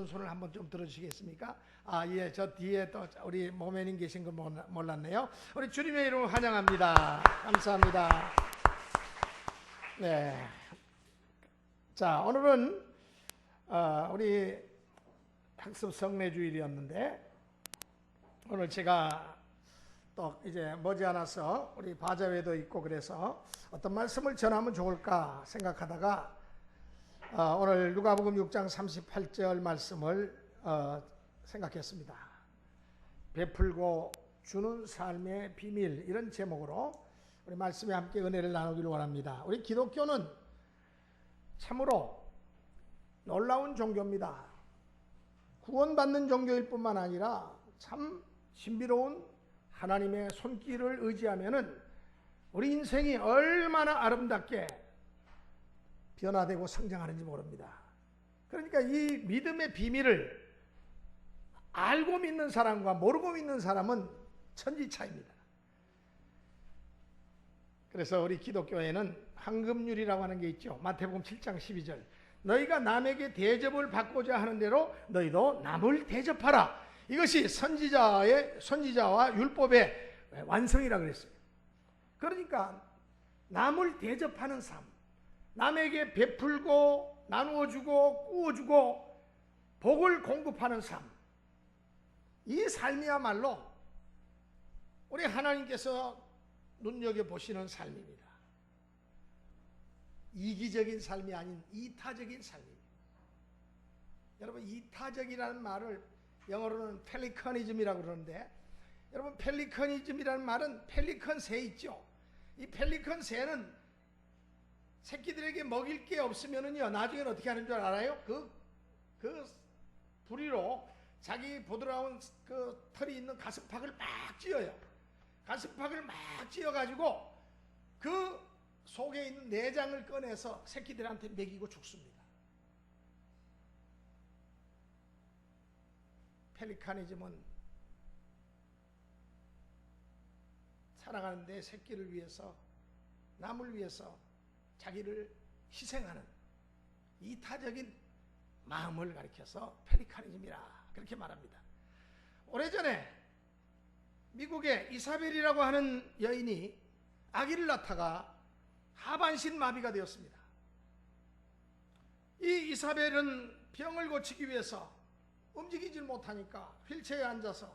오른손 손을 한번 좀 들어주시겠습니까? 아, 예, 저 뒤에 또 우리 모매님 계신 거 몰랐네요. 우리 주님의 이름을 환영합니다. 감사합니다. 네. 자, 오늘은 우리 학습 성례주일이었는데 오늘 제가 또 이제 머지않아서 우리 바자회도 있고 그래서 어떤 말씀을 전하면 좋을까 생각하다가 오늘 누가복음 6장 38절 말씀을 생각했습니다. 베풀고 주는 삶의 비밀, 이런 제목으로 우리 말씀에 함께 은혜를 나누기를 원합니다. 우리 기독교는 참으로 놀라운 종교입니다. 구원받는 종교일 뿐만 아니라 참 신비로운 하나님의 손길을 의지하면은 우리 인생이 얼마나 아름답게 변화되고 성장하는지 모릅니다. 그러니까 이 믿음의 비밀을 알고 믿는 사람과 모르고 믿는 사람은 천지 차이입니다. 그래서 우리 기독교에는 황금률이라고 하는 게 있죠. 마태복음 7장 12절. 너희가 남에게 대접을 받고자 하는 대로 너희도 남을 대접하라. 이것이 선지자와 율법의 완성이라고 그랬어요. 그러니까 남을 대접하는 삶, 남에게 베풀고 나누어주고 꾸어주고 복을 공급하는 삶, 이 삶이야말로 우리 하나님께서 눈여겨보시는 삶입니다. 이기적인 삶이 아닌 이타적인 삶입니다. 여러분, 이타적이라는 말을 영어로는 펠리커니즘이라고 그러는데, 여러분, 펠리커니즘이라는 말은 펠리컨 새 있죠. 이 펠리컨 새는 새끼들에게 먹일 게 없으면은요, 나중에는 어떻게 하는 줄 알아요? 그 부리로 자기 보드라운 그 털이 있는 가슴팍을 막 찧어요. 가슴팍을 막 찧어가지고 그 속에 있는 내장을 꺼내서 새끼들한테 먹이고 죽습니다. 펠리카니즘은 살아가는데 새끼를 위해서, 남을 위해서 자기를 희생하는 이타적인 마음을 가리켜서 펠리카니즘이라 그렇게 말합니다. 오래전에 미국의 이사벨이라고 하는 여인이 아기를 낳다가 하반신 마비가 되었습니다. 이 이사벨은 병을 고치기 위해서 움직이질 못하니까 휠체어에 앉아서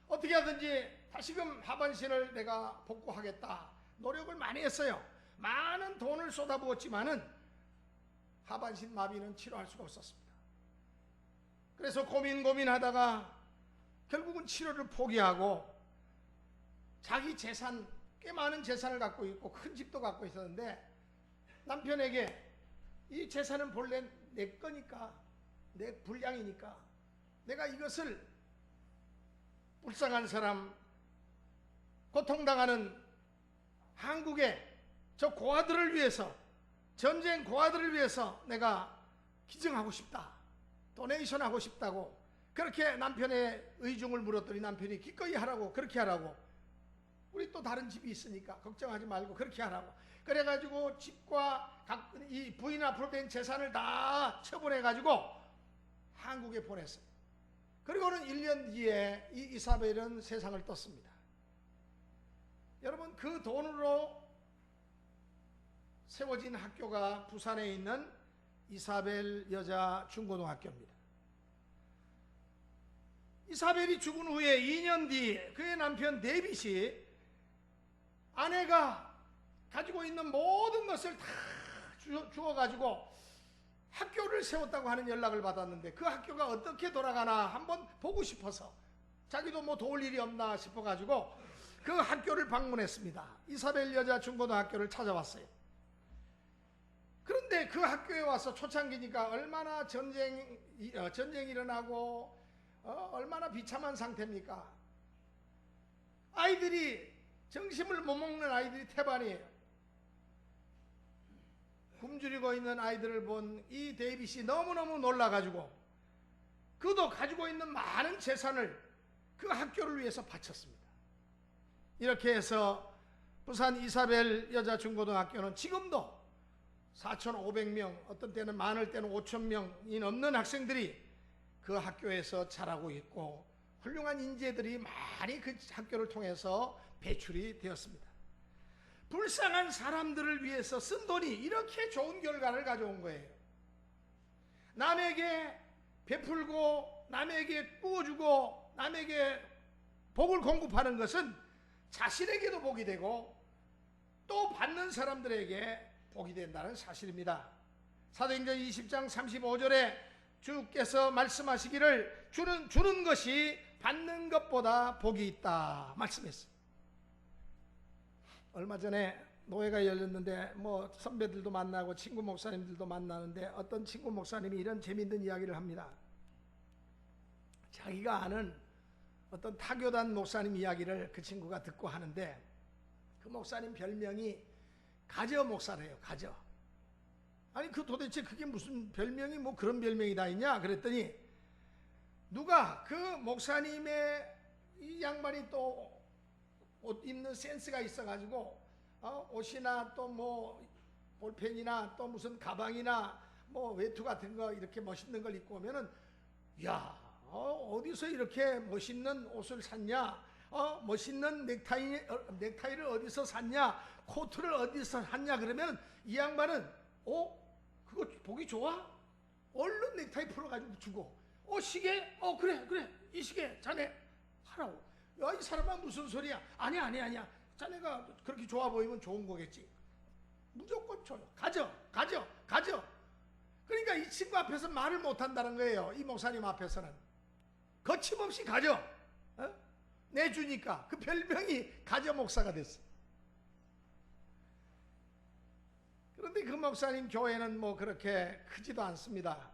어떻게 하든지 다시금 하반신을 내가 복구하겠다 노력을 많이 했어요. 많은 돈을 쏟아부었지만은 하반신 마비는 치료할 수가 없었습니다. 그래서 고민하다가 결국은 치료를 포기하고 자기 재산, 꽤 많은 재산을 갖고 있고 큰 집도 갖고 있었는데 남편에게 이 재산은 본래 내 거니까, 내 분량이니까 내가 이것을 불쌍한 사람, 고통당하는 한국의 저 고아들을 위해서, 전쟁 고아들을 위해서 내가 기증하고 싶다, 도네이션 하고 싶다고 그렇게 남편의 의중을 물었더니 남편이 기꺼이 하라고, 그렇게 하라고, 우리 또 다른 집이 있으니까 걱정하지 말고 그렇게 하라고, 그래가지고 집과 이 부인 앞으로 된 재산을 다 처분해가지고 한국에 보냈어요. 그리고는 1년 뒤에 이 이사벨은 세상을 떴습니다. 여러분, 그 돈으로 세워진 학교가 부산에 있는 이사벨 여자 중고등학교입니다. 이사벨이 죽은 후에 2년 뒤 그의 남편 데빗이 아내가 가지고 있는 모든 것을 다 주어가지고 학교를 세웠다고 하는 연락을 받았는데 그 학교가 어떻게 돌아가나 한번 보고 싶어서 자기도 뭐 도울 일이 없나 싶어가지고 그 학교를 방문했습니다. 이사벨 여자 중고등학교를 찾아왔어요. 그런데 그 학교에 와서 초창기니까 얼마나 전쟁이 일어나고 얼마나 비참한 상태입니까? 아이들이 정심을 못 먹는 아이들이 태반이에요. 굶주리고 있는 아이들을 본 이 데이빗이 너무너무 놀라가지고 그도 가지고 있는 많은 재산을 그 학교를 위해서 바쳤습니다. 이렇게 해서 부산 이사벨 여자 중고등학교는 지금도 4,500명, 어떤 때는 많을 때는 5,000명이 넘는 학생들이 그 학교에서 자라고 있고 훌륭한 인재들이 많이 그 학교를 통해서 배출이 되었습니다. 불쌍한 사람들을 위해서 쓴 돈이 이렇게 좋은 결과를 가져온 거예요. 남에게 베풀고 남에게 부어주고 남에게 복을 공급하는 것은 자신에게도 복이 되고 또 받는 사람들에게 복이 된다는 사실입니다. 사도행전 20장 35절에 주께서 말씀하시기를 주는 것이 받는 것보다 복이 있다 말씀했어요. 얼마 전에 노회가 열렸는데 뭐 선배들도 만나고 친구 목사님들도 만나는데 어떤 친구 목사님이 이런 재미있는 이야기를 합니다. 자기가 아는 어떤 타교단 목사님 이야기를 그 친구가 듣고 하는데 그 목사님 별명이 가저 목사래요. 가저. 아니 그 도대체 그게 무슨 별명이 뭐 그런 별명이 다 있냐 그랬더니 누가 그 목사님의 이 양반이 또 옷 입는 센스가 있어가지고 옷이나 또 뭐 볼펜이나 또 무슨 가방이나 뭐 외투 같은 거 이렇게 멋있는 걸 입고 오면은 야 어디서 이렇게 멋있는 옷을 샀냐? 멋있는 넥타이를 어디서 샀냐? 코트를 어디서 샀냐? 그러면 이 양반은 그거 보기 좋아? 얼른 넥타이 풀어가지고 주고 시계? 그래 이 시계 자네 하라고. 야, 이 사람아 무슨 소리야? 아니야 자네가 그렇게 좋아 보이면 좋은 거겠지. 무조건 줘요. 가져. 그러니까 이 친구 앞에서 말을 못한다는 거예요. 이 목사님 앞에서는 거침없이 가져. 내주니까 그 별명이 가져 목사가 됐어. 그런데 그 목사님 교회는 뭐 그렇게 크지도 않습니다.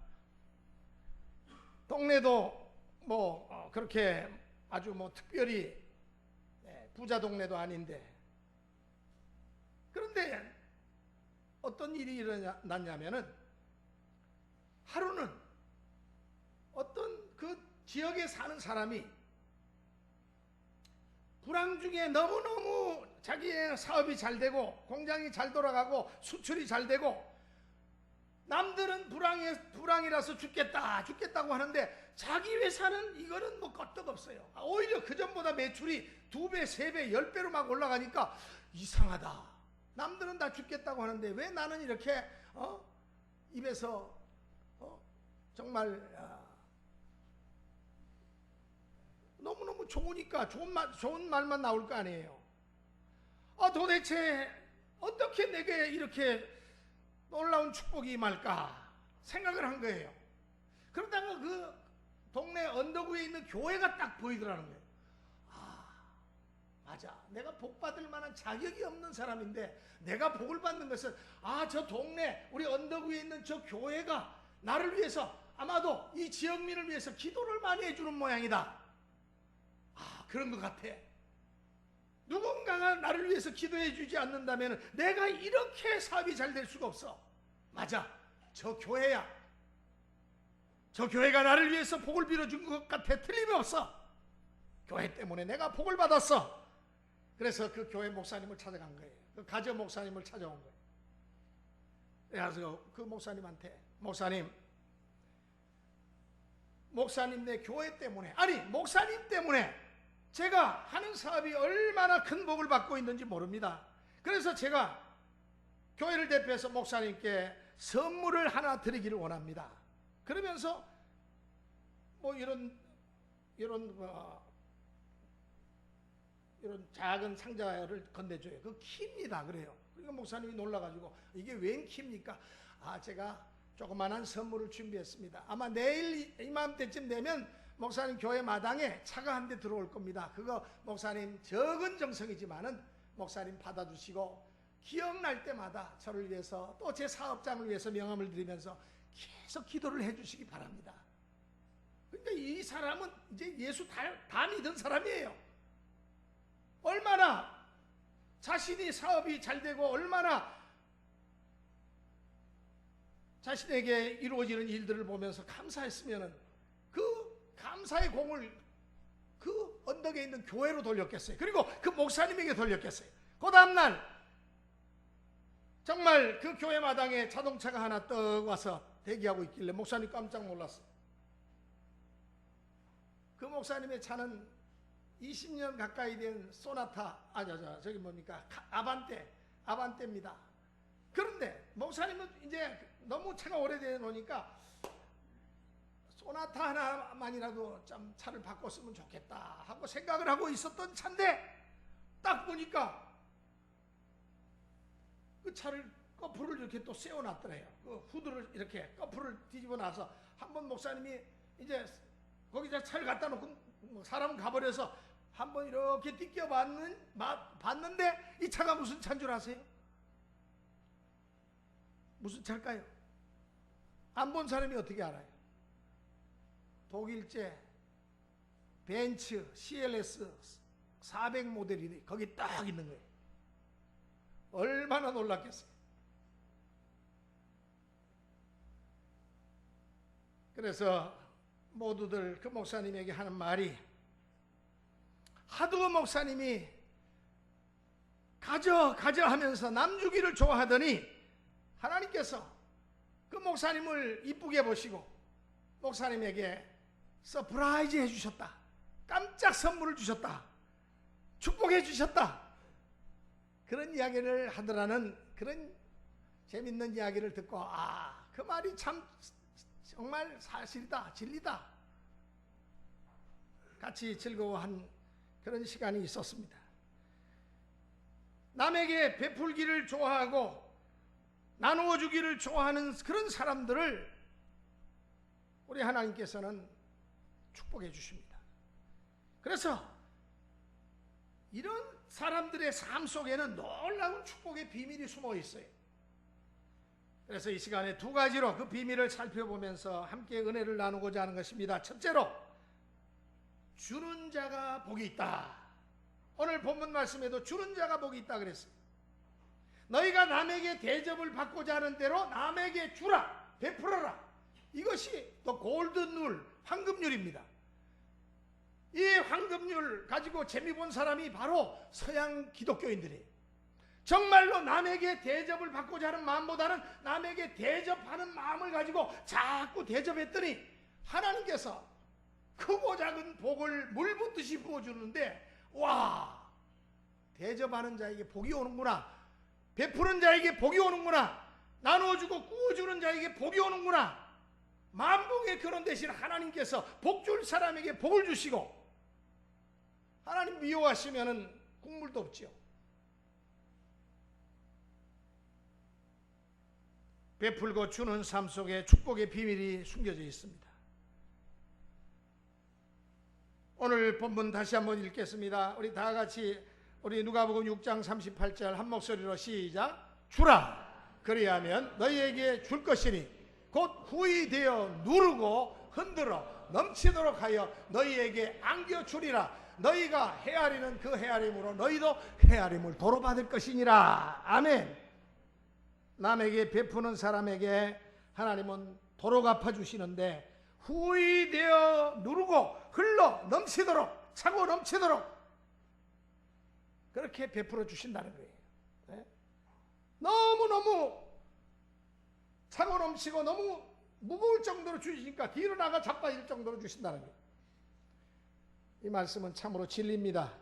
동네도 뭐 그렇게 아주 뭐 특별히 부자 동네도 아닌데 그런데 어떤 일이 일어났냐면은 하루는 어떤 그 지역에 사는 사람이 불황 중에 너무너무 자기의 사업이 잘 되고 공장이 잘 돌아가고 수출이 잘 되고 남들은 불황이라서 죽겠다고 하는데 자기 회사는 이거는 뭐 끄떡없어요. 오히려 그전보다 매출이 2배, 3배, 10배로 막 올라가니까 이상하다. 남들은 다 죽겠다고 하는데 왜 나는 이렇게 입에서 정말 너무너무 좋으니까 좋은 말만 나올 거 아니에요. 도대체 어떻게 내게 이렇게 놀라운 축복이 임할까 생각을 한 거예요. 그러다가 그 동네 언덕 위에 있는 교회가 딱 보이더라는 거예요. 맞아. 내가 복 받을 만한 자격이 없는 사람인데 내가 복을 받는 것은 저 동네 우리 언덕 위에 있는 저 교회가 나를 위해서 아마도 이 지역민을 위해서 기도를 많이 해주는 모양이다. 그런 것 같아. 누군가가 나를 위해서 기도해 주지 않는다면 내가 이렇게 사업이 잘 될 수가 없어. 맞아. 저 교회야. 저 교회가 나를 위해서 복을 빌어준 것 같아. 틀림없어. 교회 때문에 내가 복을 받았어. 그래서 그 교회 목사님을 찾아간 거예요. 그 가저 목사님을 찾아온 거예요. 그래서 그 목사님한테 목사님 내 교회 때문에 목사님 때문에 제가 하는 사업이 얼마나 큰 복을 받고 있는지 모릅니다. 그래서 제가 교회를 대표해서 목사님께 선물을 하나 드리기를 원합니다. 그러면서 뭐 이런 작은 상자를 건네줘요. 그 키입니다. 그래요. 그러니까 목사님이 놀라가지고 이게 웬 키입니까? 제가 조그만한 선물을 준비했습니다. 아마 내일 이맘때쯤 되면 목사님 교회 마당에 차가 한 대 들어올 겁니다. 그거 목사님 적은 정성이지만은 목사님 받아주시고 기억날 때마다 저를 위해서 또 제 사업장을 위해서 명함을 드리면서 계속 기도를 해주시기 바랍니다. 그러니까 이 사람은 이제 예수 다 믿은 사람이에요. 얼마나 자신이 사업이 잘 되고 얼마나 자신에게 이루어지는 일들을 보면서 감사했으면은 그 감사의 공을 그 언덕에 있는 교회로 돌렸겠어요. 그리고 그 목사님에게 돌렸겠어요. 그 다음날 정말 그 교회 마당에 자동차가 하나 떡 와서 대기하고 있길래 목사님 깜짝 놀랐어요. 목사님의 차는 20년 가까이 된 소나타, 저기 뭡니까? 아반떼입니다. 그런데 목사님은 이제 너무 차가 오래돼 놓으니까 소나타 하나만이라도 좀 차를 바꿨으면 좋겠다 하고 생각을 하고 있었던 차인데, 딱 보니까 그 차를 거풀을 이렇게 또 세워놨더래요. 그 후드를 이렇게 거풀을 뒤집어 놔서 한번 목사님이 이제 거기다 차를 갖다 놓고 사람은 가버려서 한번 이렇게 봤는데 이 차가 무슨 차인 줄 아세요? 무슨 차일까요? 안 본 사람이 어떻게 알아요? 독일제 벤츠 CLS 400 모델이 거기 딱 있는 거예요. 얼마나 놀랐겠어요. 그래서 모두들 그 목사님에게 하는 말이, 하도 목사님이 가져 하면서 남주기를 좋아하더니 하나님께서 그 목사님을 이쁘게 보시고 목사님에게 서프라이즈 해주셨다, 깜짝 선물을 주셨다, 축복해 주셨다, 그런 이야기를 하더라는 그런 재밌는 이야기를 듣고, 그 말이 참 정말 사실이다, 진리다, 같이 즐거워한 그런 시간이 있었습니다. 남에게 베풀기를 좋아하고 나누어 주기를 좋아하는 그런 사람들을 우리 하나님께서는 축복해 주십니다. 그래서 이런 사람들의 삶 속에는 놀라운 축복의 비밀이 숨어 있어요. 그래서 이 시간에 두 가지로 그 비밀을 살펴보면서 함께 은혜를 나누고자 하는 것입니다. 첫째로, 주는 자가 복이 있다. 오늘 본문 말씀에도 주는 자가 복이 있다 그랬어요. 너희가 남에게 대접을 받고자 하는 대로 남에게 주라, 베풀어라. 이것이 또 골든룰, 황금률입니다. 이 황금률 가지고 재미 본 사람이 바로 서양 기독교인들이에요. 정말로 남에게 대접을 받고자 하는 마음보다는 남에게 대접하는 마음을 가지고 자꾸 대접했더니 하나님께서 크고 작은 복을 물 붓듯이 부어주는데, 와, 대접하는 자에게 복이 오는구나, 베푸는 자에게 복이 오는구나, 나누어주고 구워주는 자에게 복이 오는구나. 만복의 그런 대신 하나님께서 복줄 사람에게 복을 주시고, 하나님 미워하시면은 국물도 없지요. 베풀고 주는 삶 속에 축복의 비밀이 숨겨져 있습니다. 오늘 본문 다시 한번 읽겠습니다. 우리 다 같이 우리 누가복음 6장 38절 한 목소리로 시작. 주라, 그리하면 너희에게 줄 것이니 곧 후히 되어 누르고 흔들어 넘치도록 하여 너희에게 안겨주리라. 너희가 헤아리는 그 헤아림으로 너희도 헤아림을 도로 받을 것이니라. 아멘. 남에게 베푸는 사람에게 하나님은 도로 갚아주시는데, 후히 되어 누르고 흘러 넘치도록, 차고 넘치도록 그렇게 베풀어 주신다는 거예요. 네? 너무너무 차고 넘치고 너무 무거울 정도로 주시니까 뒤로 나가 자빠질 정도로 주신다는 거예요. 이 말씀은 참으로 진리입니다.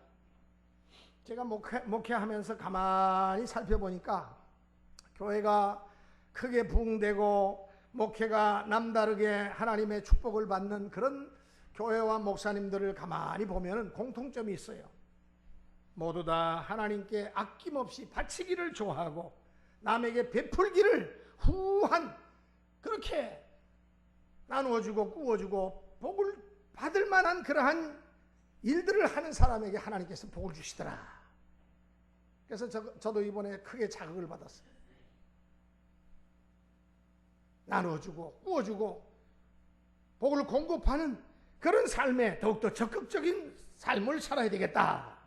제가 목회하면서 가만히 살펴보니까 교회가 크게 부흥되고 목회가 남다르게 하나님의 축복을 받는 그런 교회와 목사님들을 가만히 보면 공통점이 있어요. 모두 다 하나님께 아낌없이 바치기를 좋아하고 남에게 베풀기를 후한, 그렇게 나누어주고 구워주고 복을 받을 만한 그러한 일들을 하는 사람에게 하나님께서 복을 주시더라. 그래서 저도 이번에 크게 자극을 받았어요. 나누어주고 구워주고 복을 공급하는 그런 삶에 더욱더 적극적인 삶을 살아야 되겠다.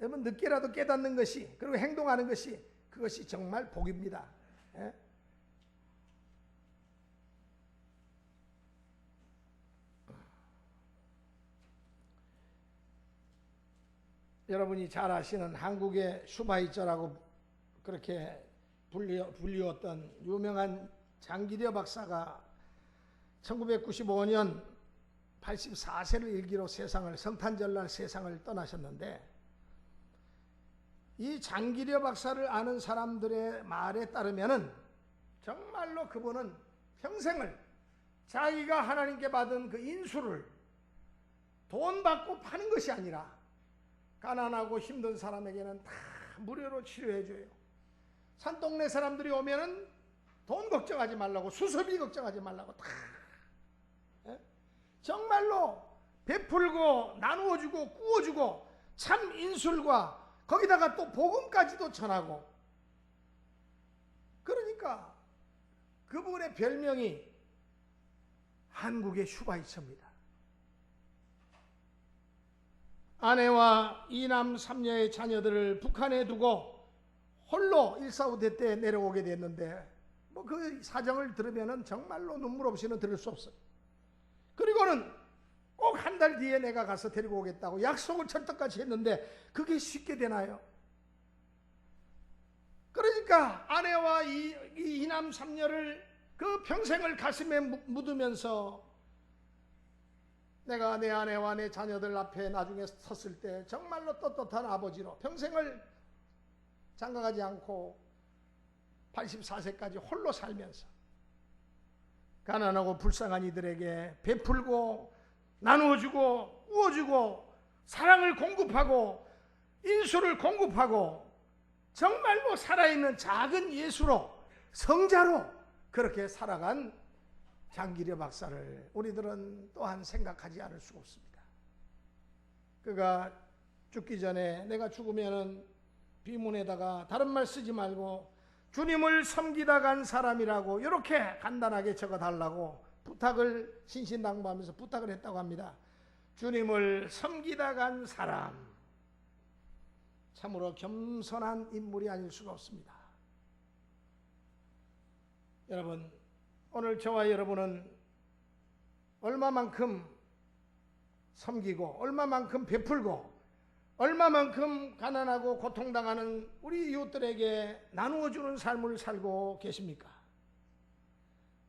여러분, 늦게라도 깨닫는 것이, 그리고 행동하는 것이, 그것이 정말 복입니다. 예? 여러분이 잘 아시는 한국의 슈바이처라고 그렇게 불리웠던 유명한 장기려 박사가 1995년 84세를 일기로 성탄절날 세상을 떠나셨는데, 이 장기려 박사를 아는 사람들의 말에 따르면은 정말로 그분은 평생을 자기가 하나님께 받은 그 인수를 돈 받고 파는 것이 아니라 가난하고 힘든 사람에게는 다 무료로 치료해줘요. 산동네 사람들이 오면은 돈 걱정하지 말라고, 수술비 걱정하지 말라고 다 정말로 베풀고 나누어주고 구워주고 참 인술과 거기다가 또 복음까지도 전하고, 그러니까 그분의 별명이 한국의 슈바이처입니다. 아내와 이남 삼녀의 자녀들을 북한에 두고 홀로 145대 때 내려오게 됐는데, 뭐 그 사정을 들으면 정말로 눈물 없이는 들을 수 없어요. 그리고는 꼭 한 달 뒤에 내가 가서 데리고 오겠다고 약속을 철떡같이 했는데 그게 쉽게 되나요? 그러니까 아내와 이남 삼녀를 그 평생을 가슴에 묻으면서 내가 내 아내와 내 자녀들 앞에 나중에 섰을 때 정말로 떳떳한 아버지로 평생을 장가가지 않고 84세까지 홀로 살면서 가난하고 불쌍한 이들에게 베풀고 나누어주고 구워주고 사랑을 공급하고 인수를 공급하고 정말로 살아있는 작은 예수로, 성자로 그렇게 살아간 장기려 박사를 우리들은 또한 생각하지 않을 수가 없습니다. 그가 죽기 전에 내가 죽으면은 비문에다가 다른 말 쓰지 말고 주님을 섬기다 간 사람이라고 이렇게 간단하게 적어달라고 부탁을 신신당부하면서 부탁을 했다고 합니다. 주님을 섬기다 간 사람, 참으로 겸손한 인물이 아닐 수가 없습니다. 여러분, 오늘 저와 여러분은 얼마만큼 섬기고 얼마만큼 베풀고 얼마만큼 가난하고 고통당하는 우리 이웃들에게 나누어주는 삶을 살고 계십니까?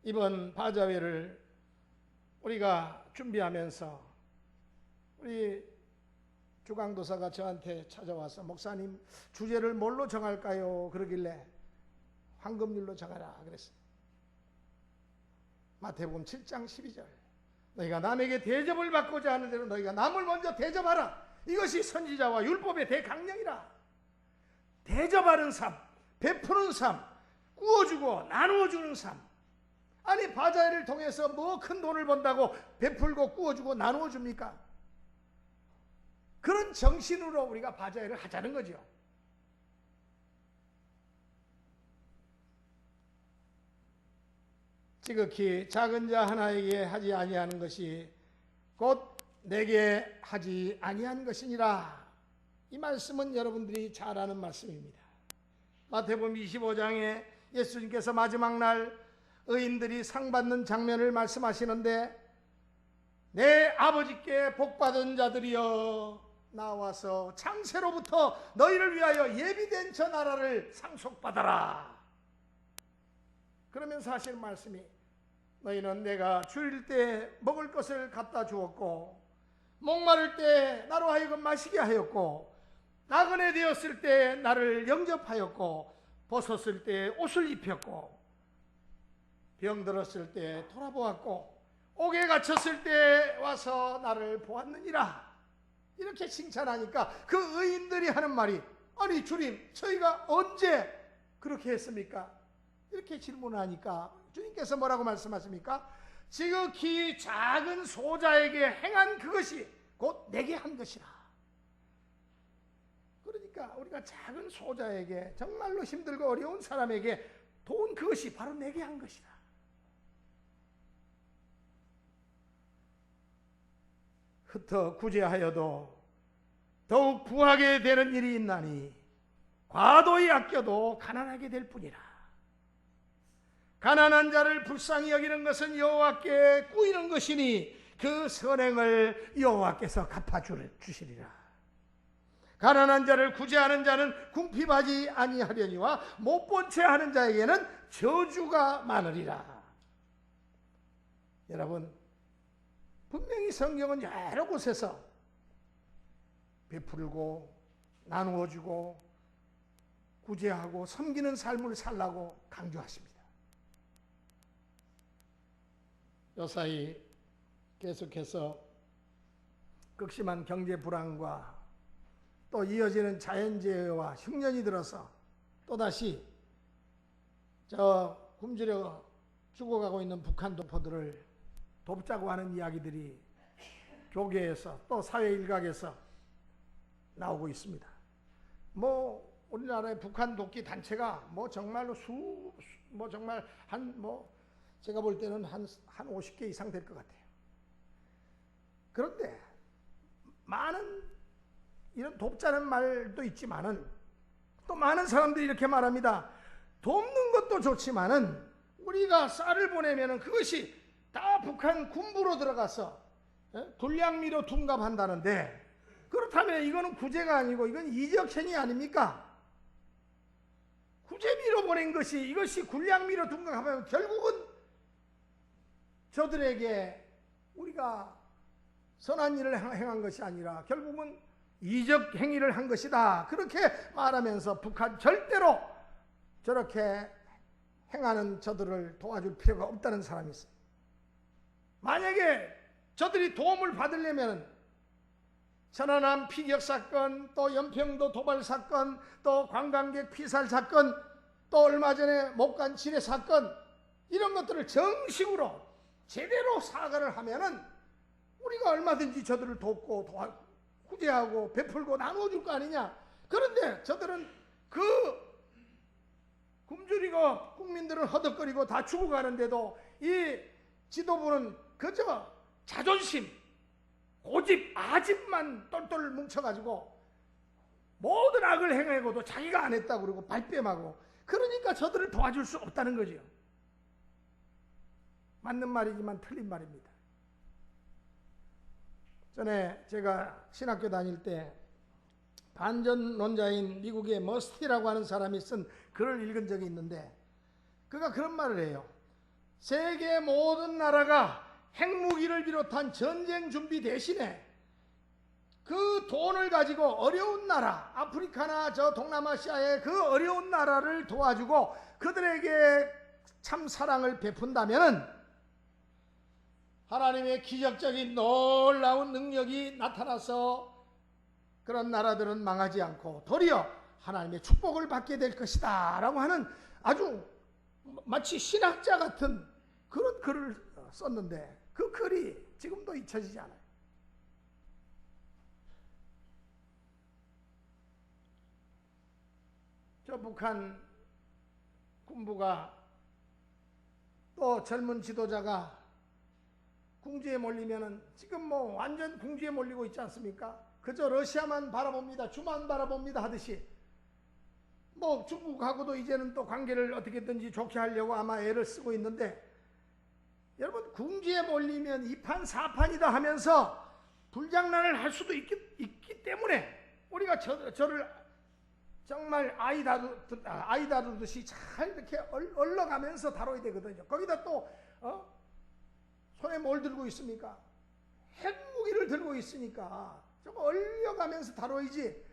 이번 바자회를 우리가 준비하면서 우리 주강도사가 저한테 찾아와서 목사님 주제를 뭘로 정할까요? 그러길래 황금률로 정하라 그랬어요. 마태복음 7장 12절 너희가 남에게 대접을 받고자 하는 대로 너희가 남을 먼저 대접하라. 이것이 선지자와 율법의 대강령이라. 대접하는 삶, 베푸는 삶, 구워주고 나누어주는 삶. 아니 바자회를 통해서 뭐 큰 돈을 번다고 베풀고 구워주고 나누어줍니까? 그런 정신으로 우리가 바자회를 하자는 거죠. 지극히 작은 자 하나에게 하지 아니하는 것이 곧 내게 하지 아니한 것이니라. 이 말씀은 여러분들이 잘 아는 말씀입니다. 마태복음 25장에 예수님께서 마지막 날 의인들이 상 받는 장면을 말씀하시는데 내 아버지께 복받은 자들이여 나와서 창세로부터 너희를 위하여 예비된 저 나라를 상속받아라. 그러면서 하시는 말씀이 너희는 내가 줄일 때 먹을 것을 갖다 주었고 목마를 때 나로 하여금 마시게 하였고 나그네 되었을 때 나를 영접하였고 벗었을 때 옷을 입혔고 병들었을 때 돌아보았고 옥에 갇혔을 때 와서 나를 보았느니라. 이렇게 칭찬하니까 그 의인들이 하는 말이 아니 주님 저희가 언제 그렇게 했습니까? 이렇게 질문하니까 주님께서 뭐라고 말씀하십니까? 지극히 작은 소자에게 행한 그것이 곧 내게 한 것이라. 그러니까 우리가 작은 소자에게 정말로 힘들고 어려운 사람에게 도운 그것이 바로 내게 한 것이라. 흩어 구제하여도 더욱 부하게 되는 일이 있나니 과도히 아껴도 가난하게 될 뿐이라. 가난한 자를 불쌍히 여기는 것은 여호와께 꾸이는 것이니 그 선행을 여호와께서 갚아주시리라. 가난한 자를 구제하는 자는 궁핍하지 아니하려니와 못 본 채 하는 자에게는 저주가 많으리라. 여러분 분명히 분명히 성경은 여러 곳에서 베풀고 나누어주고 구제하고 섬기는 삶을 살라고 강조하십니다. 요사이 계속해서 극심한 경제 불안과 또 이어지는 자연재해와 흉년이 들어서 또다시 굶주려 죽어가고 있는 북한 동포들을 돕자고 하는 이야기들이 교계에서 또 사회 일각에서 나오고 있습니다. 우리나라의 북한 돕기 단체가 정말로 정말 제가 볼 때는 한 50개 이상 될 것 같아요. 그런데 많은 이런 돕자는 말도 있지만은 또 많은 사람들이 이렇게 말합니다. 돕는 것도 좋지만은 우리가 쌀을 보내면은 그것이 다 북한 군부로 들어가서 군량미로 둔갑한다는데, 그렇다면 이거는 구제가 아니고 이건 이적행위 아닙니까? 구제미로 보낸 것이 이것이 군량미로 둔갑하면 결국은 저들에게 우리가 선한 일을 행한 것이 아니라 결국은 이적 행위를 한 것이다. 그렇게 말하면서 북한 절대로 저렇게 행하는 저들을 도와줄 필요가 없다는 사람이 있어요. 만약에 저들이 도움을 받으려면 천안함 피격 사건, 또 연평도 도발 사건, 또 관광객 피살 사건, 또 얼마 전에 목간 지뢰 사건, 이런 것들을 정식으로 제대로 사과를 하면은 우리가 얼마든지 저들을 돕고 구제하고 베풀고 나누어줄 거 아니냐. 그런데 저들은 굶주리고 국민들은 허덕거리고 다 죽어가는데도 이 지도부는 그저 자존심, 고집, 아집만 똘똘 뭉쳐가지고 모든 악을 행하고도 자기가 안 했다고 그러고 발뺌하고, 그러니까 저들을 도와줄 수 없다는 거죠. 맞는 말이지만 틀린 말입니다. 전에 제가 신학교 다닐 때 반전론자인 미국의 머스티라고 하는 사람이 쓴 글을 읽은 적이 있는데, 그가 그런 말을 해요. 세계 모든 나라가 핵무기를 비롯한 전쟁 준비 대신에 그 돈을 가지고 어려운 나라, 아프리카나 저 동남아시아의 그 어려운 나라를 도와주고 그들에게 참 사랑을 베푼다면은 하나님의 기적적인 놀라운 능력이 나타나서 그런 나라들은 망하지 않고 도리어 하나님의 축복을 받게 될 것이다 라고 하는 아주 마치 신학자 같은 그런 글을 썼는데, 그 글이 지금도 잊혀지지 않아요. 저 북한 군부가 또 젊은 지도자가 궁지에 몰리면은 지금 완전 궁지에 몰리고 있지 않습니까? 그저 러시아만 바라봅니다. 주만 바라봅니다 하듯이 중국하고도 이제는 또 관계를 어떻게든지 좋게 하려고 아마 애를 쓰고 있는데, 여러분 궁지에 몰리면 2판 4판이다 하면서 불장난을 할 수도 있기 때문에 우리가 저를 정말 아이 다루듯이 잘 이렇게 얼러가면서 다뤄야 되거든요. 거기다 또 손에 뭘 들고 있습니까? 핵무기를 들고 있으니까 좀 얼려가면서 다뤄야지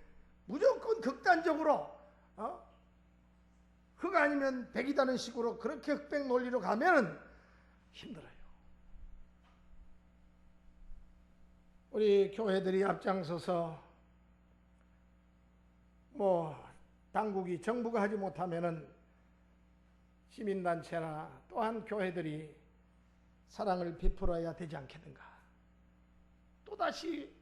무조건 극단적으로 흑 아니면 백이라는 식으로 그렇게 흑백 논리로 가면 힘들어요. 우리 교회들이 앞장서서 당국이 정부가 하지 못하면은 시민단체나 또한 교회들이 사랑을 베풀어야 되지 않겠는가. 또다시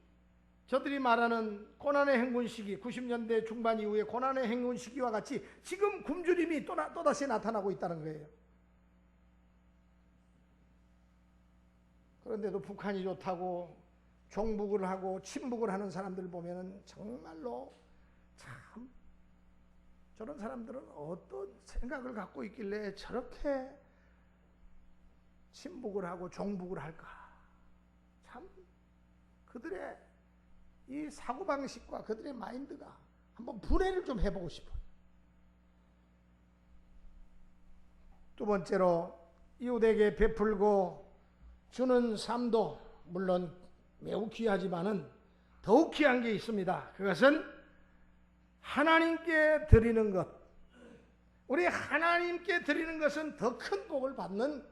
저들이 말하는 고난의 행군 시기, 90년대 중반 이후에 고난의 행군 시기와 같이 지금 굶주림이 또다시 나타나고 있다는 거예요. 그런데도 북한이 좋다고 종북을 하고 친북을 하는 사람들 보면은 정말로 참 저런 사람들은 어떤 생각을 갖고 있길래 저렇게 친북을 하고 종북을 할까. 참 그들의 이 사고방식과 그들의 마인드가 한번 분해를 좀 해보고 싶어요. 두 번째로 이웃에게 베풀고 주는 삶도 물론 매우 귀하지만은 더욱 귀한 게 있습니다. 그것은 하나님께 드리는 것. 우리 하나님께 드리는 것은 더 큰 복을 받는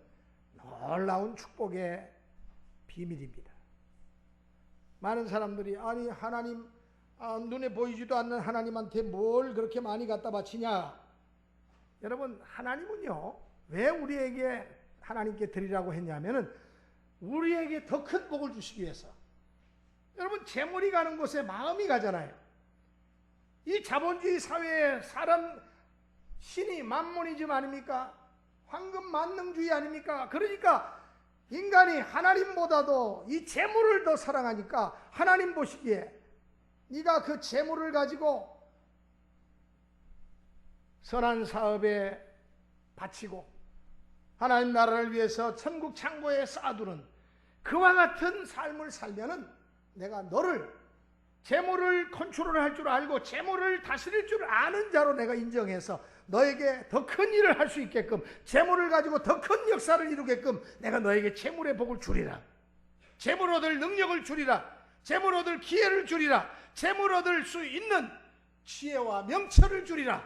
놀라운 축복의 비밀입니다. 많은 사람들이 아니 하나님 눈에 보이지도 않는 하나님한테 뭘 그렇게 많이 갖다 바치냐. 여러분 하나님은요 왜 우리에게 하나님께 드리라고 했냐면은 우리에게 더 큰 복을 주시기 위해서. 여러분 재물이 가는 곳에 마음이 가잖아요. 이 자본주의 사회에 사람 신이 만모니즘 아닙니까? 황금 만능주의 아닙니까? 그러니까 인간이 하나님보다도 이 재물을 더 사랑하니까 하나님 보시기에 네가 그 재물을 가지고 선한 사업에 바치고 하나님 나라를 위해서 천국 창고에 쌓아두는 그와 같은 삶을 살면은 내가 너를 재물을 컨트롤할 줄 알고 재물을 다스릴 줄 아는 자로 내가 인정해서 너에게 더 큰 일을 할 수 있게끔 재물을 가지고 더 큰 역사를 이루게끔 내가 너에게 재물의 복을 주리라. 재물 얻을 능력을 주리라. 재물 얻을 기회를 주리라. 재물 얻을 수 있는 지혜와 명철을 주리라.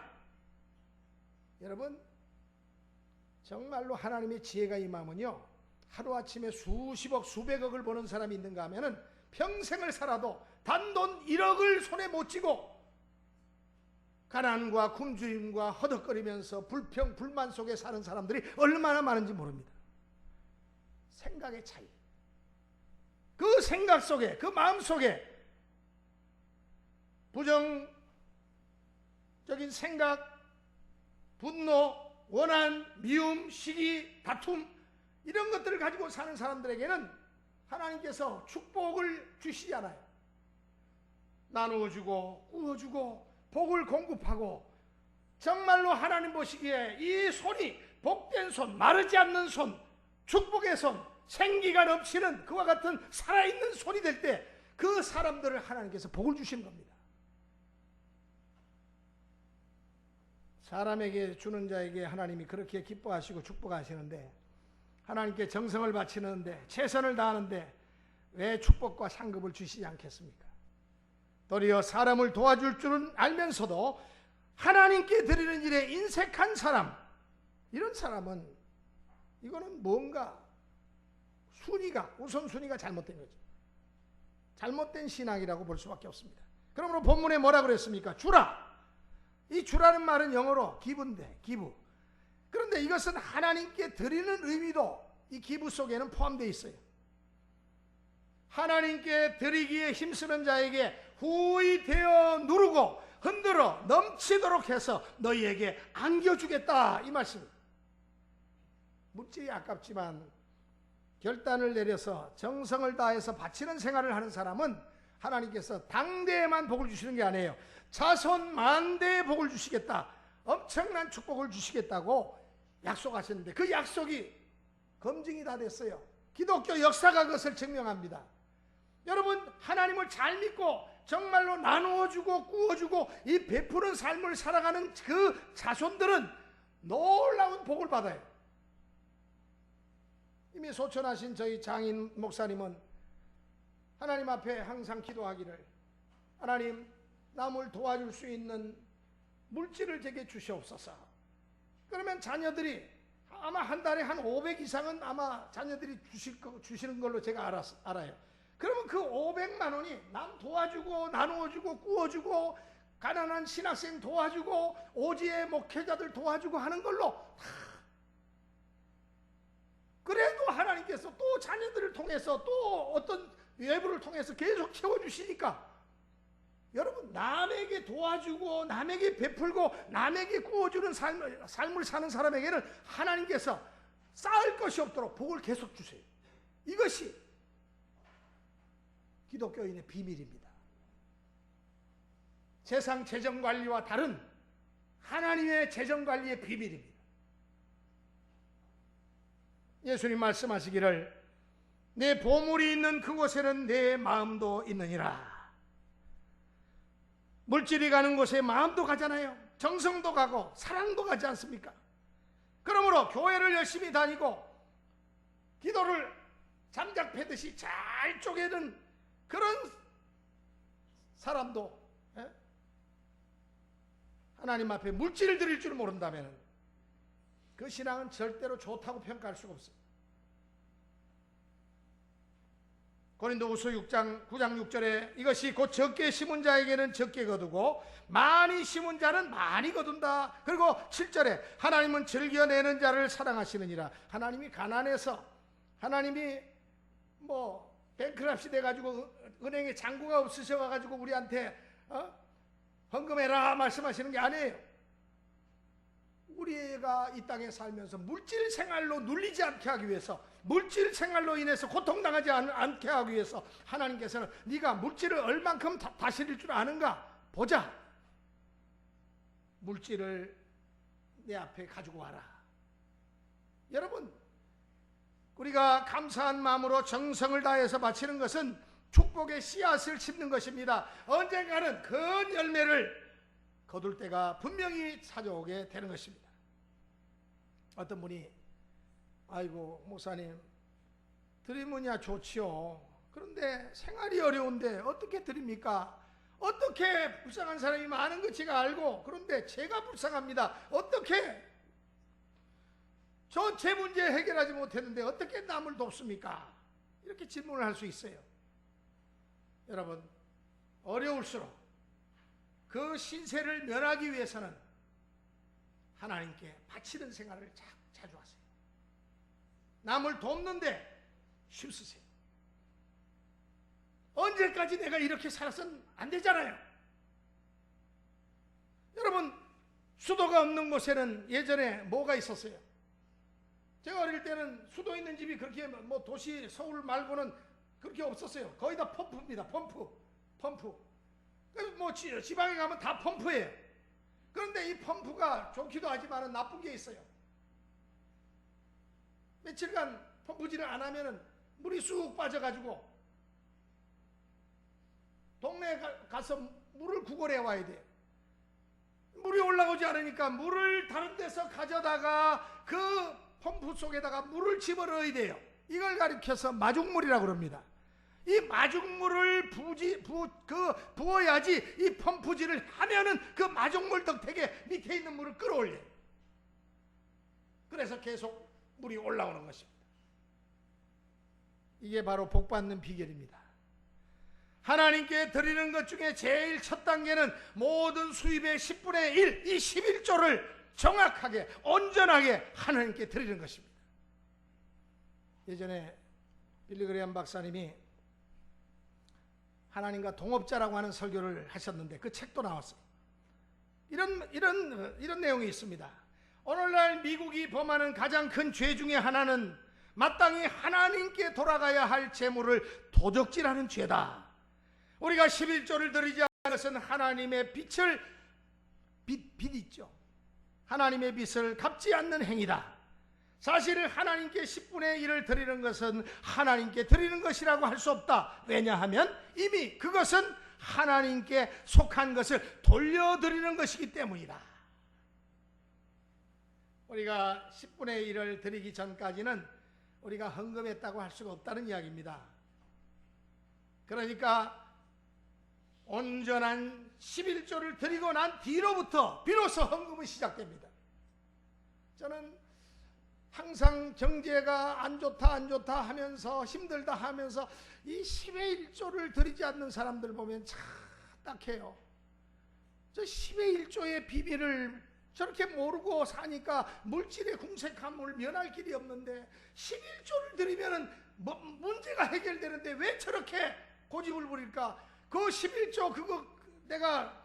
여러분 정말로 하나님의 지혜가 임하면요 하루아침에 수십억 수백억을 버는 사람이 있는가 하면은 평생을 살아도 단돈 1억을 손에 못 쥐고 가난과 굶주림과 허덕거리면서 불평 불만 속에 사는 사람들이 얼마나 많은지 모릅니다. 생각의 차이. 그 생각 속에 그 마음 속에 부정적인 생각, 분노, 원한, 미움, 시기, 다툼 이런 것들을 가지고 사는 사람들에게는 하나님께서 축복을 주시지 않아요. 나누어주고 구워주고 복을 공급하고 정말로 하나님 보시기에 이 손이 복된 손, 마르지 않는 손, 축복의 손, 생기가 넘치는 그와 같은 살아있는 손이 될 때 그 사람들을 하나님께서 복을 주시는 겁니다. 사람에게 주는 자에게 하나님이 그렇게 기뻐하시고 축복하시는데 하나님께 정성을 바치는데 최선을 다하는데 왜 축복과 상급을 주시지 않겠습니까? 도리어 사람을 도와줄 줄은 알면서도 하나님께 드리는 일에 인색한 사람, 이런 사람은 이거는 뭔가 우선순위가 잘못된 거죠. 잘못된 신앙이라고 볼 수밖에 없습니다. 그러므로 본문에 뭐라 그랬습니까? 주라. 이 주라는 말은 영어로 기부인데 기부. 그런데 이것은 하나님께 드리는 의미도 이 기부 속에는 포함되어 있어요. 하나님께 드리기에 힘쓰는 자에게 후히 되어 누르고 흔들어 넘치도록 해서 너희에게 안겨주겠다 이 말씀입니다. 물질이 아깝지만 결단을 내려서 정성을 다해서 바치는 생활을 하는 사람은 하나님께서 당대에만 복을 주시는 게 아니에요. 자손 만대에 복을 주시겠다. 엄청난 축복을 주시겠다고 약속하셨는데 그 약속이 검증이 다 됐어요. 기독교 역사가 그것을 증명합니다. 여러분 하나님을 잘 믿고 정말로 나누어주고 구워주고 이 베푸는 삶을 살아가는 그 자손들은 놀라운 복을 받아요. 이미 소천하신 저희 장인 목사님은 하나님 앞에 항상 기도하기를 하나님 남을 도와줄 수 있는 물질을 제게 주시옵소서. 그러면 자녀들이 아마 한 달에 한 500 이상은 아마 자녀들이 주시는 걸로 제가 알아요. 그러면 그 500만 원이 남 도와주고 나누어주고 구워주고 가난한 신학생 도와주고 오지의 목회자들 도와주고 하는 걸로 다. 그래도 하나님께서 또 자녀들을 통해서 또 어떤 외부를 통해서 계속 채워주시니까 여러분 남에게 도와주고 남에게 베풀고 남에게 구워주는 삶을 사는 사람에게는 하나님께서 쌓을 것이 없도록 복을 계속 주세요. 이것이 기독교인의 비밀입니다. 세상 재정관리와 다른 하나님의 재정관리의 비밀입니다. 예수님 말씀하시기를 내 보물이 있는 그곳에는 내 마음도 있느니라. 물질이 가는 곳에 마음도 가잖아요. 정성도 가고 사랑도 가지 않습니까? 그러므로 교회를 열심히 다니고 기도를 잠작 패듯이 잘 쪼개는 그런 사람도 하나님 앞에 물질을 드릴 줄 모른다면 그 신앙은 절대로 좋다고 평가할 수가 없어요. 고린도후서 6장 9장 6절에 이것이 곧 적게 심은 자에게는 적게 거두고 많이 심은 자는 많이 거둔다. 그리고 7절에 하나님은 즐겨내는 자를 사랑하시느니라. 하나님이 가난해서 하나님이 뱅크랍시 돼가지고 은행에 잔고가 없으셔가지고 우리한테 헌금해라 말씀하시는 게 아니에요. 우리가 이 땅에 살면서 물질 생활로 눌리지 않게 하기 위해서, 물질 생활로 인해서 고통당하지 않게 하기 위해서 하나님께서는 네가 물질을 얼만큼 다스릴 줄 아는가 보자. 물질을 내 앞에 가지고 와라. 여러분, 우리가 감사한 마음으로 정성을 다해서 바치는 것은 축복의 씨앗을 심는 것입니다. 언젠가는 큰 열매를 거둘 때가 분명히 찾아오게 되는 것입니다. 어떤 분이 아이고 목사님 드리면야 좋지요. 그런데 생활이 어려운데 어떻게 드립니까? 어떻게 불쌍한 사람이 많은 거 제가 알고, 그런데 제가 불쌍합니다. 어떻게 저 제 문제 해결하지 못했는데 어떻게 남을 돕습니까? 이렇게 질문을 할 수 있어요. 여러분, 어려울수록 그 신세를 면하기 위해서는 하나님께 바치는 생활을 자주 하세요. 남을 돕는데 힘쓰세요. 언제까지 내가 이렇게 살아서는 안 되잖아요. 여러분, 수도가 없는 곳에는 예전에 뭐가 있었어요? 제가 어릴 때는 수도 있는 집이 그렇게 도시 서울 말고는 그렇게 없었어요. 거의 다 펌프입니다. 펌프. 지방에 가면 다 펌프예요. 그런데 이 펌프가 좋기도 하지만 나쁜 게 있어요. 며칠간 펌프질을 안 하면 물이 쑥 빠져가지고 동네에 가서 물을 구걸해 와야 돼요. 물이 올라오지 않으니까 물을 다른 데서 가져다가 그 펌프 속에다가 물을 집어넣어야 돼요. 이걸 가리켜서 마중물이라고 그럽니다. 이 마중물을 부어야지 이 펌프질을 하면은 그 마중물 덕택에 밑에 있는 물을 끌어올려요. 그래서 계속 물이 올라오는 것입니다. 이게 바로 복받는 비결입니다. 하나님께 드리는 것 중에 제일 첫 단계는 모든 수입의 10분의 1, 이 11조를 정확하게 온전하게 하나님께 드리는 것입니다. 예전에 빌리 그레이엄 박사님이 하나님과 동업자라고 하는 설교를 하셨는데 그 책도 나왔어요. 이런 내용이 있습니다. 오늘날 미국이 범하는 가장 큰 죄 중에 하나는 마땅히 하나님께 돌아가야 할 재물을 도적질하는 죄다. 우리가 11조를 드리지 않는 것은 하나님의 빛을 빛 있죠. 하나님의 빛을 갚지 않는 행위다. 사실 하나님께 10분의 1을 드리는 것은 하나님께 드리는 것이라고 할 수 없다. 왜냐하면 이미 그것은 하나님께 속한 것을 돌려드리는 것이기 때문이다. 우리가 10분의 1을 드리기 전까지는 우리가 헌금했다고 할 수가 없다는 이야기입니다. 그러니까 온전한 11조를 드리고 난 뒤로부터 비로소 헌금은 시작됩니다. 저는 항상 경제가 안 좋다 하면서 힘들다 하면서 이 10의 1조를 드리지 않는 사람들 보면 참 딱해요. 저 10의 1조의 비밀을 저렇게 모르고 사니까 물질의 궁색함을 면할 길이 없는데 11조를 드리면은 문제가 해결되는데 왜 저렇게 고집을 부릴까? 그 11조 그거 내가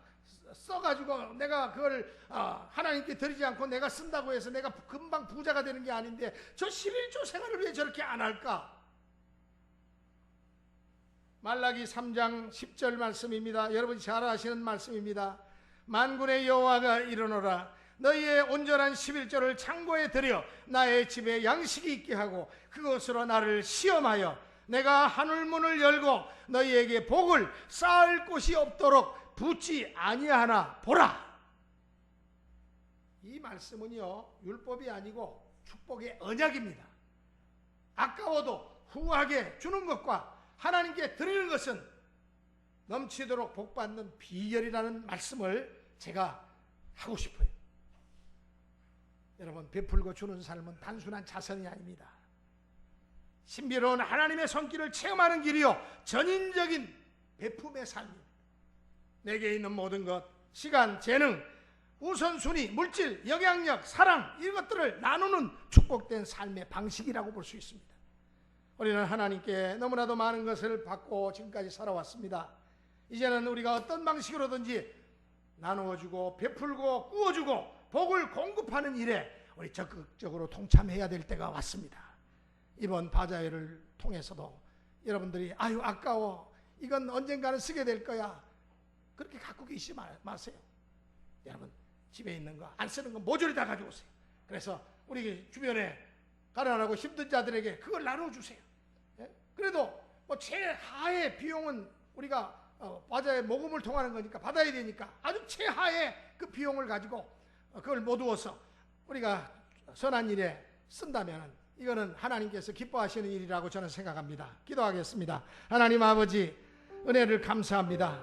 써가지고 내가 그걸 하나님께 드리지 않고 내가 쓴다고 해서 내가 금방 부자가 되는 게 아닌데 저 11조 생활을 왜 저렇게 안 할까? 말라기 3장 10절 말씀입니다. 여러분이 잘 아시는 말씀입니다. 만군의 여호와가 이르노라 너희의 온전한 11조를 창고에 들여 나의 집에 양식이 있게 하고 그것으로 나를 시험하여 내가 하늘문을 열고 너희에게 복을 쌓을 곳이 없도록 붓지 아니하나 보라. 이 말씀은요 율법이 아니고 축복의 언약입니다. 아까워도 후하게 주는 것과 하나님께 드리는 것은 넘치도록 복받는 비결이라는 말씀을 제가 하고 싶어요. 여러분, 베풀고 주는 삶은 단순한 자선이 아닙니다. 신비로운 하나님의 손길을 체험하는 길이요, 전인적인 베품의 삶입니다. 내게 있는 모든 것, 시간, 재능, 우선순위, 물질, 영향력, 사랑, 이것들을 나누는 축복된 삶의 방식이라고 볼 수 있습니다. 우리는 하나님께 너무나도 많은 것을 받고 지금까지 살아왔습니다. 이제는 우리가 어떤 방식으로든지 나누어주고 베풀고 꾸어주고 복을 공급하는 일에 우리 적극적으로 동참해야 될 때가 왔습니다. 이번 바자회를 통해서도 여러분들이 아유 아까워, 이건 언젠가는 쓰게 될 거야, 그렇게 갖고 계시지 마세요. 여러분, 집에 있는 거 안 쓰는 거 모조리 다 가져오세요. 그래서 우리 주변에 가난하고 힘든 자들에게 그걸 나눠주세요. 예? 그래도 뭐 최하의 비용은 우리가 바자회 모금을 통하는 거니까 받아야 되니까 아주 최하의 그 비용을 가지고 그걸 모두어서 우리가 선한 일에 쓴다면 이거는 하나님께서 기뻐하시는 일이라고 저는 생각합니다. 기도하겠습니다. 하나님 아버지, 은혜를 감사합니다.